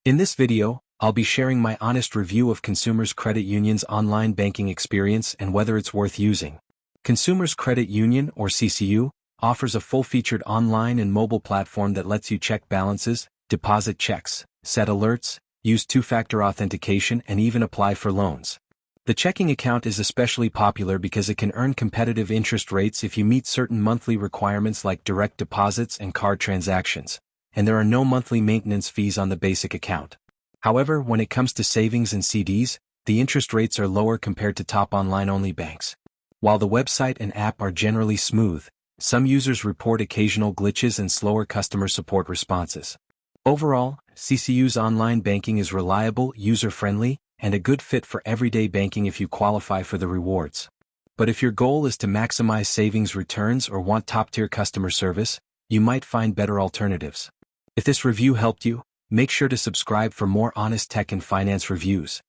In this video, I'll be sharing my honest review of Consumers Credit Union's online banking experience and whether it's worth using. Consumers Credit Union, or CCU, offers a full-featured online and mobile platform that lets you check balances, deposit checks, set alerts, use two-factor authentication, and even apply for loans. The checking account is especially popular because it can earn competitive interest rates if you meet certain monthly requirements like direct deposits and card transactions, and there are no monthly maintenance fees on the basic account. However, when it comes to savings and CDs, the interest rates are lower compared to top online-only banks. While the website and app are generally smooth, some users report occasional glitches and slower customer support responses. Overall, CCU's online banking is reliable, user-friendly, and a good fit for everyday banking if you qualify for the rewards. But if your goal is to maximize savings returns or want top-tier customer service, you might find better alternatives. If this review helped you, make sure to subscribe for more honest tech and finance reviews.